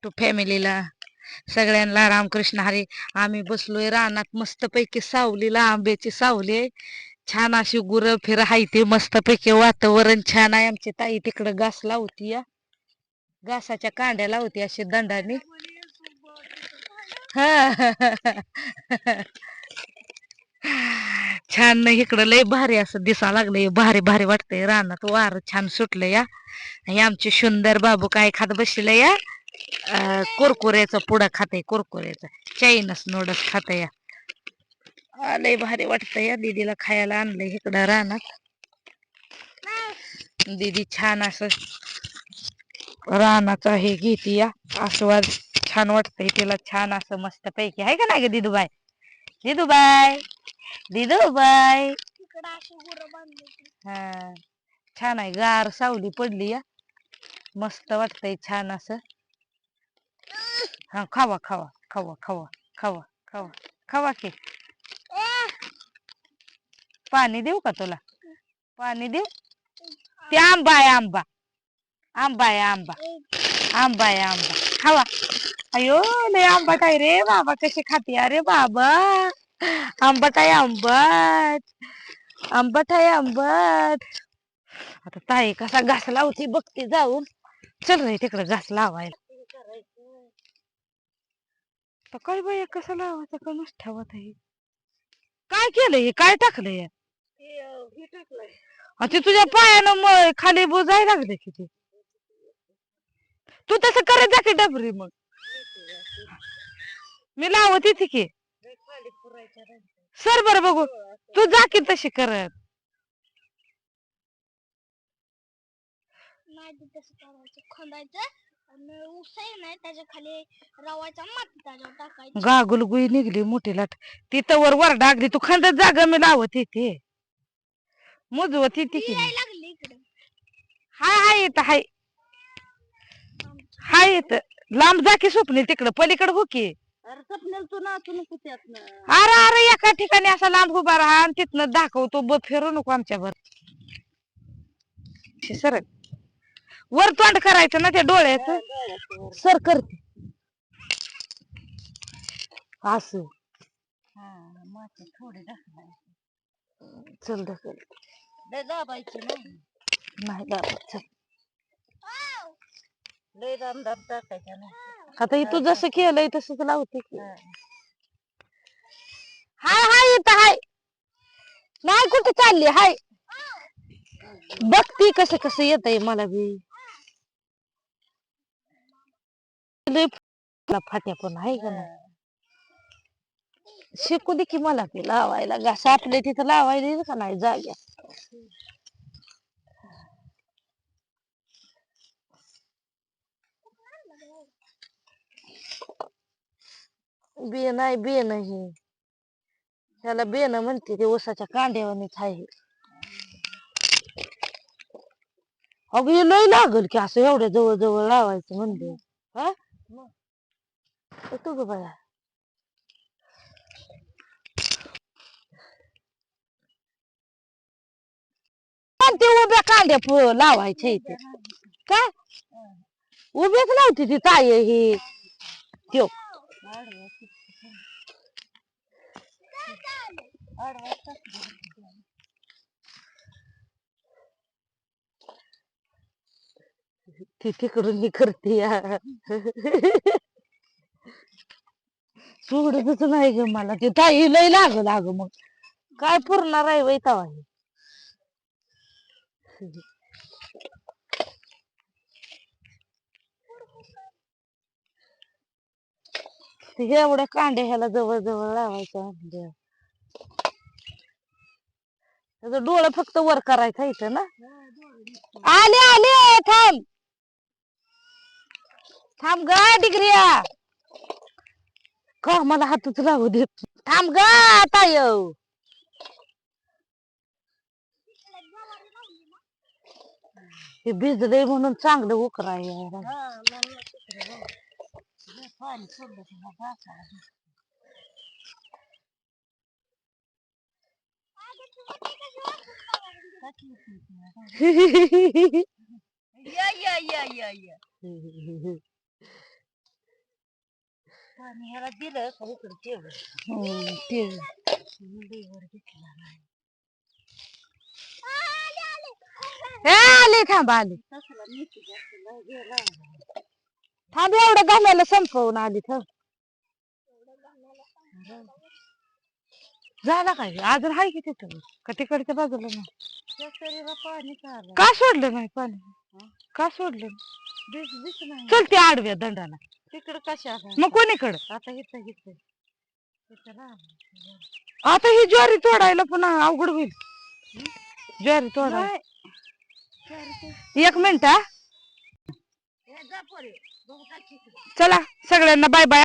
To फॅमिलीला सगळ्यांना रामकृष्ण हरी. आम्ही बसलोय रानात मस्तपैकी सावलीला, आंब्याची सावली आहे. छान अशी गुरं फिर हाय ते मस्तपैकी वातावरण छान आहे. आमची ताई तिकडं घास लावती या, घासाच्या कांड्या लावती अशी दंडाने. छान नाही इकडं लय भारी असं दिसा लागलंय, भारी भारी वाटतंय. रानात वार छान सुटलं या. हे आमचे सुंदर बाबू काय खात बसले या, कुरकुऱ्याचं पुडा खाते, कुरकुऱ्याचं चायनस नूडल्स खाते या. लय भारी वाटतंय या. दीदीला खायला आणलंय इकडं रानात. दीदी छान असं रानाचा हे घेते या आस्वाद. छान वाटतंय तिला, छान असं मस्त पैकी आहे का नाही ग दिदूबाई? दिदूबाई, दिदूबाई, हा छान आहे. गार सावली पडली या, मस्त वाटतंय छान असं. हा खावा खावा खावा खावा खावा खावा खावा की. पाणी देऊ का तुला? पाणी देऊ? ते आंबा आहे, आंबा आंबा आहे, आंबा आंबा आहे, आंबा खावा. अयो लय आंबट आहे रे बाबा, कशी खाते अरे बाबा. आंबट आहे, आंबट आंबट आहे, आंबट. आता ताई कसा घास लावती बघते जाऊन. चल रे तिकडे घास लावायला. तर काय बाई कसं लावायचं का नस ठेवत आहे. काय केलंय, काय टाकलंय? ते तुझ्या पायानं खाली बुजायला लागले की ते. तू तसं करत जा की डबरी, मग मी लावत येते की. सर बर बघू, तू जा की तशी करत. गागुलगुई निघली मोठी लाट. ती तवर वर डागली, तू खंदत जागा मी लावत येते. मुजवत येते की. हाय हाय येत हाय, हाय येत. लांब जा की स्वप्नील, तिकडं पलीकडे हो की. अरे अरे एका ठिकाणी असा लांब उभा राहा आणि तिथनं दाखवतो. फिरू नको आमच्या भर. सर वर तोंड करायचं ना त्या डोळ्याचं. सर करते असं. थोडे चल ढकल. दाबायची नाही, नाही दाबायचं. चल लय दाब टाकायचा नाही. आता तू जसं केलंय तसंच लावते की. हाय हाय इथं हाय, नाही कुठे चालली हाय. बघती कसं कसं येतंय मला बी. फाट्या पण आहे का नाही. शिकू दे की मला ते लावायला. घास आपल्या तिथं लावायला येईल का नाही जाग्या. बेन आहे, बेन ही त्याला बेन म्हणते. ते ऊसाच्या कांड्यावानीच आहे. अगं हे लय लागल की असं एवढ्या जवळ जवळ लावायचं म्हणलं. हा तू ग बाया. ते उभ्या कांड्या लावायच्या इथे काय उभेच लावते ती ताई ही. त्यो ती तिकडून मी करते या. सोडतच नाही ग मला ते ताई. लय लागल अगं, मग काय पुरणार आहे वैतावा. एवढ्या कांड्या ह्याला जवळ जवळ लावायचं. त्याचं डोळं फक्त वर करायचं इथं ना. आले आले, थांब थांब ग डिग्रिया. का मला हातच लावू दे. थांब ग आता येऊ. हे भिजलंय म्हणून चांगलं उकराय. पाणी ह्याला दिलं का इकडे ठेवलं आले थांबा आले थांब एवढं घालायला संपवून आली थांब झाला काय अजून हाय की तिथं का तिकडच्या बाजूला नाही पाणी का सोडलं नाही पाणी का सोडलं चल ते आडव्या दंडाला तिकडं कशा मग कोणीकडं आता इथं आता ही ज्वारी तोडायला पुन्हा अवघड होईल ज्वारी तोडाय 1 मिनिट चला सगळ्यांना बाय बाय